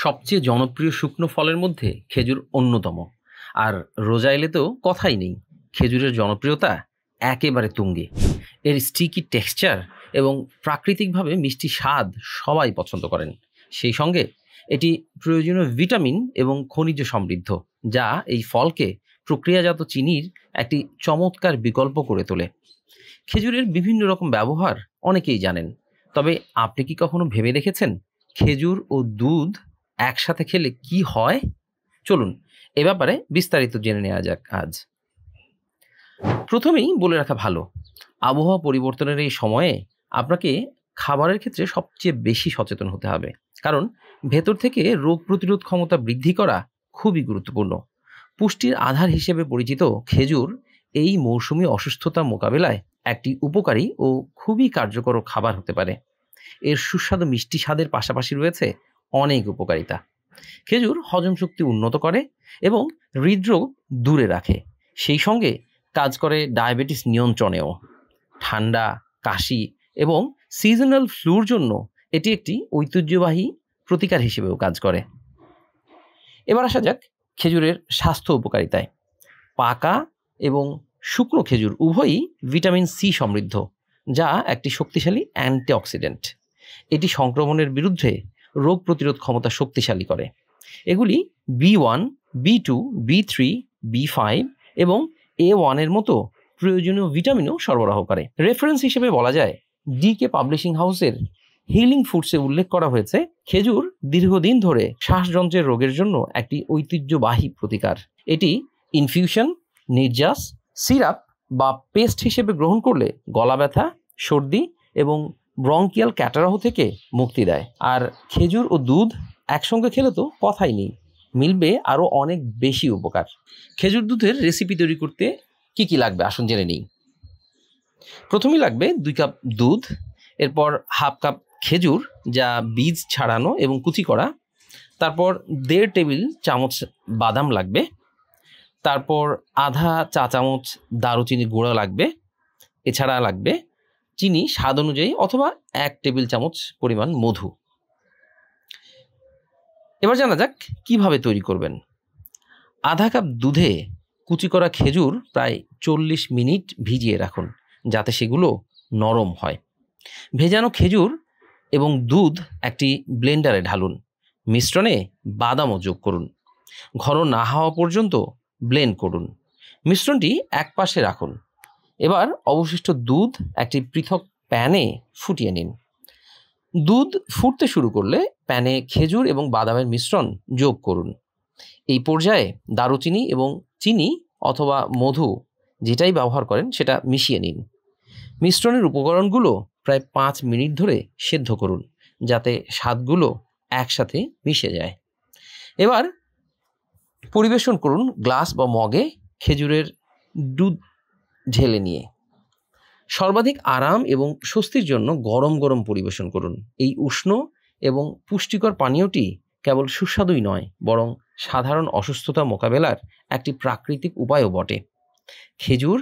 সবচেয়ে জনপ্রিয় শুকনো ফলের মধ্যে খেজুর অন্যতম। আর রোজা এলে তো কথাই নেই, খেজুরের জনপ্রিয়তা একেবারে তুঙ্গে। এর স্টিকি টেক্সচার এবং প্রাকৃতিকভাবে মিষ্টি স্বাদ সবাই পছন্দ করেন। সেই সঙ্গে এটি প্রয়োজনীয় ভিটামিন এবং খনিজ সমৃদ্ধ, যা এই ফলকে প্রক্রিয়াজাত চিনির একটি চমৎকার বিকল্প করে তোলে। খেজুরের বিভিন্ন রকম ব্যবহার অনেকেই জানেন, তবে আপনি কি কখনো ভেবে দেখেছেন খেজুর ও দুধ একসাথে খেলে কি হয়? চলুন এ ব্যাপারে বিস্তারিত জেনে নেওয়া যাক আজ। প্রথমেই বলে রাখা ভালো, আবহাওয়া পরিবর্তনের এই সময়ে আপনাকে খাবারের ক্ষেত্রে সবচেয়ে বেশি সচেতন হতে হবে, কারণ ভেতর থেকে রোগ প্রতিরোধ ক্ষমতা বৃদ্ধি করা খুবই গুরুত্বপূর্ণ। পুষ্টির আধার হিসেবে পরিচিত খেজুর এই মৌসুমী অসুস্থতা মোকাবেলায় একটি উপকারী ও খুবই কার্যকর খাবার হতে পারে। এর সুস্বাদু মিষ্টি স্বাদের পাশাপাশি রয়েছে অনেক উপকারিতা। খেজুর হজম শক্তি উন্নত করে এবং হৃদরোগ দূরে রাখে, সেই সঙ্গে কাজ করে ডায়াবেটিস নিয়ন্ত্রণেও। ঠান্ডা, কাশি এবং সিজনাল ফ্লুর জন্য এটি একটি ঐতিহ্যবাহী প্রতিকার হিসেবেও কাজ করে। এবার আসা যাক খেজুরের স্বাস্থ্য উপকারিতায়। পাকা এবং শুকনো খেজুর উভয়ই ভিটামিন সি সমৃদ্ধ, যা একটি শক্তিশালী অ্যান্টিঅক্সিডেন্ট। এটি সংক্রমণের বিরুদ্ধে রোগ প্রতিরোধ ক্ষমতা শক্তিশালী করে। এগুলি B1, B2, B3, B5 এবং A1 এর মতো প্রয়োজনীয় ভিটামিনও সরবরাহ করে। রেফারেন্স হিসেবে বলা যায়, ডিকে পাবলিশিং হাউসের হিলিং ফুডসে উল্লেখ করা হয়েছে, খেজুর দীর্ঘদিন ধরে শ্বাসযন্ত্রের রোগের জন্য একটি ঐতিহ্যবাহী প্রতিকার। এটি ইনফিউশন, নির্যাস, সিরাপ বা পেস্ট হিসেবে গ্রহণ করলে গলা ব্যথা, সর্দি এবং ব্রঙ্কিয়াল ক্যাটারাহ থেকে মুক্তি দেয়। আর খেজুর ও দুধ একসঙ্গে খেলে তো কথাই নেই, মিলবে আরও অনেক বেশি উপকার। খেজুর দুধের রেসিপি তৈরি করতে কি কি লাগবে আসুন জেনে নিই। প্রথমেই লাগবে 2 কাপ দুধ, এরপর হাফ কাপ খেজুর যা বীজ ছাড়ানো এবং কুচি করা, তারপর 1.5 টেবিল চামচ বাদাম লাগবে, তারপর আধা চা চামচ দারুচিনি গুঁড়ো লাগবে, এছাড়া লাগবে চিনি স্বাদ অনুযায়ী অথবা 1 টেবিল চামচ পরিমাণ মধু। এবার জানা যাক কিভাবে তৈরি করবেন। আধা কাপ দুধে কুচি করা খেজুর প্রায় 40 মিনিট ভিজিয়ে রাখুন, যাতে সেগুলো নরম হয়। ভেজানো খেজুর এবং দুধ একটি ব্লেন্ডারে ঢালুন, মিশ্রণে বাদামও যোগ করুন। ঘন না হওয়া পর্যন্ত ব্লেন্ড করুন। মিশ্রণটি এক পাশে রাখুন। এবার অবশিষ্ট দুধ একটি পৃথক প্যানে ফুটিয়ে নিন। দুধ ফুটতে শুরু করলে প্যানে খেজুর এবং বাদামের মিশ্রণ যোগ করুন। এই পর্যায়ে দারুচিনি এবং চিনি অথবা মধু যেটাই ব্যবহার করেন সেটা মিশিয়ে নিন। মিশ্রণের উপকরণগুলো প্রায় 5 মিনিট ধরে সেদ্ধ করুন, যাতে স্বাদগুলো একসাথে মিশে যায়। এবার পরিবেশন করুন গ্লাস বা মগে খেজুরের দুধ ঢেলে নিয়ে। সর্বাধিক আরাম এবং স্বস্তির জন্য গরম গরম পরিবেশন করুন। এই উষ্ণ এবং পুষ্টিকর পানীয়টি কেবল সুস্বাদুই নয়, বরং সাধারণ অসুস্থতা মোকাবেলার একটি প্রাকৃতিক উপায়ও বটে। খেজুর,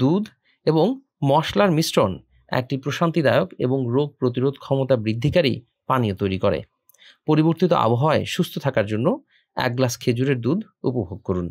দুধ এবং মশলার মিশ্রণ একটি প্রশান্তিদায়ক এবং রোগ প্রতিরোধ ক্ষমতা বৃদ্ধিকারী পানীয় তৈরি করে। পরিবর্তিত আবহাওয়ায় সুস্থ থাকার জন্য 1 গ্লাস খেজুরের দুধ উপভোগ করুন।